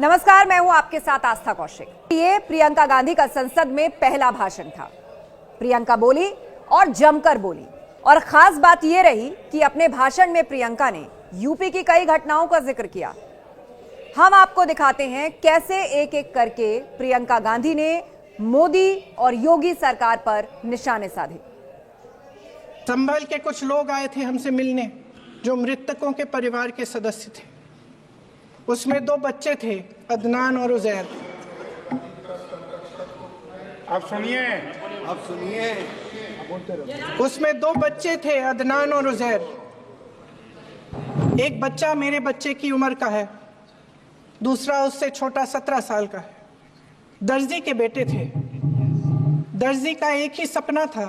नमस्कार, मैं हूं आपके साथ आस्था कौशिक। ये प्रियंका गांधी का संसद में पहला भाषण था। प्रियंका बोली और जमकर बोली, और खास बात यह रही कि अपने भाषण में प्रियंका ने यूपी की कई घटनाओं का जिक्र किया। हम आपको दिखाते हैं कैसे एक एक करके प्रियंका गांधी ने मोदी और योगी सरकार पर निशाने साधे। संभल के कुछ लोग आए थे हमसे मिलने, जो मृतकों के परिवार के सदस्य थे। उसमें 2 बच्चे थे, अदनान और उजैर। आप सुनिए। उसमें 2 बच्चे थे, अदनान और उजैर। एक बच्चा मेरे बच्चे की उम्र का है, दूसरा उससे छोटा 17 साल का है। दर्जी के बेटे थे। दर्जी का एक ही सपना था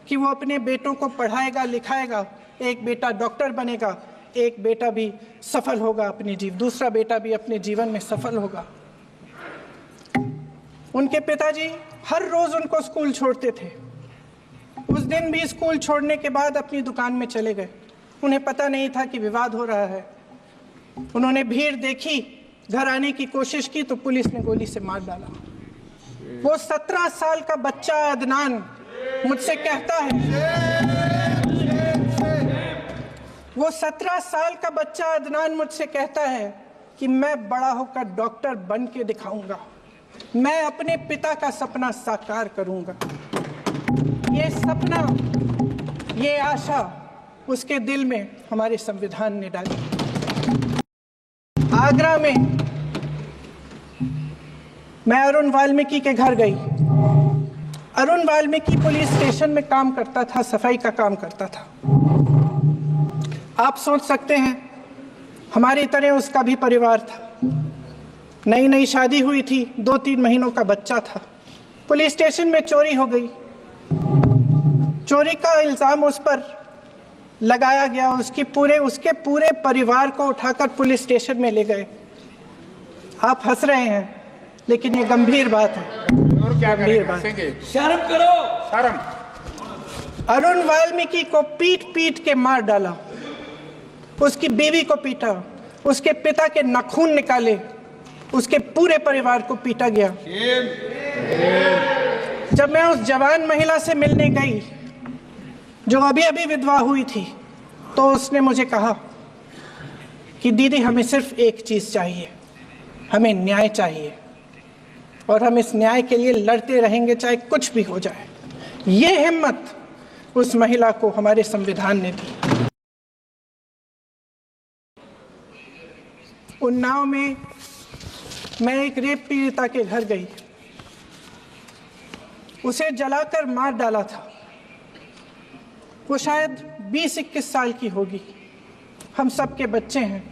कि वो अपने बेटों को पढ़ाएगा लिखाएगा। एक बेटा डॉक्टर बनेगा, एक बेटा भी सफल होगा दूसरा बेटा भी अपने जीवन में सफल होगा। उनके पिताजी हर रोज उनको स्कूल छोड़ते थे। उस दिन भी स्कूल छोड़ने के बाद अपनी दुकान में चले गए। उन्हें पता नहीं था कि विवाद हो रहा है। उन्होंने भीड़ देखी, घर आने की कोशिश की तो पुलिस ने गोली से मार डाला। वो 17 साल का बच्चा अदनान मुझसे कहता है, वो 17 साल का बच्चा अदनान मुझसे कहता है कि मैं बड़ा होकर डॉक्टर बन के दिखाऊंगा, मैं अपने पिता का सपना साकार करूंगा। ये सपना, ये आशा उसके दिल में हमारे संविधान ने डाली। आगरा में मैं अरुण वाल्मीकि के घर गई। अरुण वाल्मीकि पुलिस स्टेशन में काम करता था, सफाई का काम करता था। आप सोच सकते हैं हमारी तरह उसका भी परिवार था। नई नई शादी हुई थी, 2-3 महीनों का बच्चा था। पुलिस स्टेशन में चोरी हो गई। चोरी का इल्जाम उस पर लगाया गया। उसके पूरे परिवार को उठाकर पुलिस स्टेशन में ले गए। आप हंस रहे हैं, लेकिन ये गंभीर बात है। और क्या गंभीर बात। शर्म करो। शर्म। अरुण वाल्मीकि को पीट पीट के मार डाला। उसकी बीवी को पीटा, उसके पिता के नाखून निकाले, उसके पूरे परिवार को पीटा गया। जब मैं उस जवान महिला से मिलने गई जो अभी अभी विधवा हुई थी, तो उसने मुझे कहा कि दीदी, हमें सिर्फ एक चीज चाहिए, हमें न्याय चाहिए, और हम इस न्याय के लिए लड़ते रहेंगे चाहे कुछ भी हो जाए। ये हिम्मत उस महिला को हमारे संविधान ने दी। उन्नाव में मैं एक रेप पीड़िता के घर गई। उसे जलाकर मार डाला था। वो शायद 20-21 साल की होगी। हम सब के बच्चे हैं।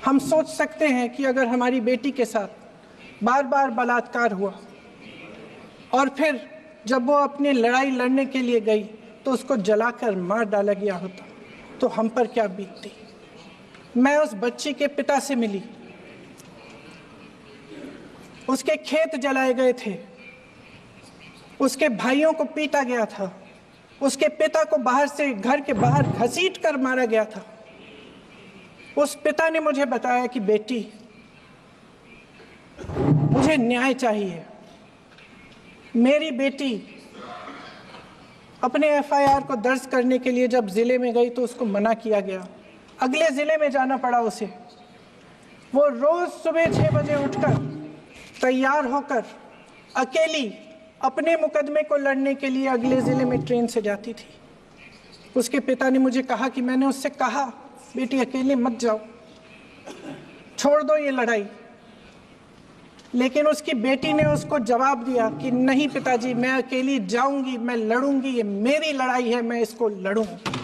हम सोच सकते हैं कि अगर हमारी बेटी के साथ बार बार बलात्कार हुआ और फिर जब वो अपनी लड़ाई लड़ने के लिए गई तो उसको जलाकर मार डाला गया होता, तो हम पर क्या बीतती। मैं उस बच्ची के पिता से मिली। उसके खेत जलाए गए थे, उसके भाइयों को पीटा गया था, उसके पिता को बाहर से घर के बाहर घसीट कर मारा गया था। उस पिता ने मुझे बताया कि बेटी, मुझे न्याय चाहिए। मेरी बेटी अपने एफआईआर को दर्ज करने के लिए जब जिले में गई तो उसको मना किया गया। अगले जिले में जाना पड़ा उसे। वो रोज सुबह 6 बजे उठकर तैयार होकर अकेली अपने मुकदमे को लड़ने के लिए अगले जिले में ट्रेन से जाती थी। उसके पिता ने मुझे कहा कि मैंने उससे कहा, बेटी अकेले मत जाओ, छोड़ दो ये लड़ाई। लेकिन उसकी बेटी ने उसको जवाब दिया कि नहीं पिताजी, मैं अकेली जाऊंगी, मैं लड़ूंगी, ये मेरी लड़ाई है, मैं इसको लड़ूंगी।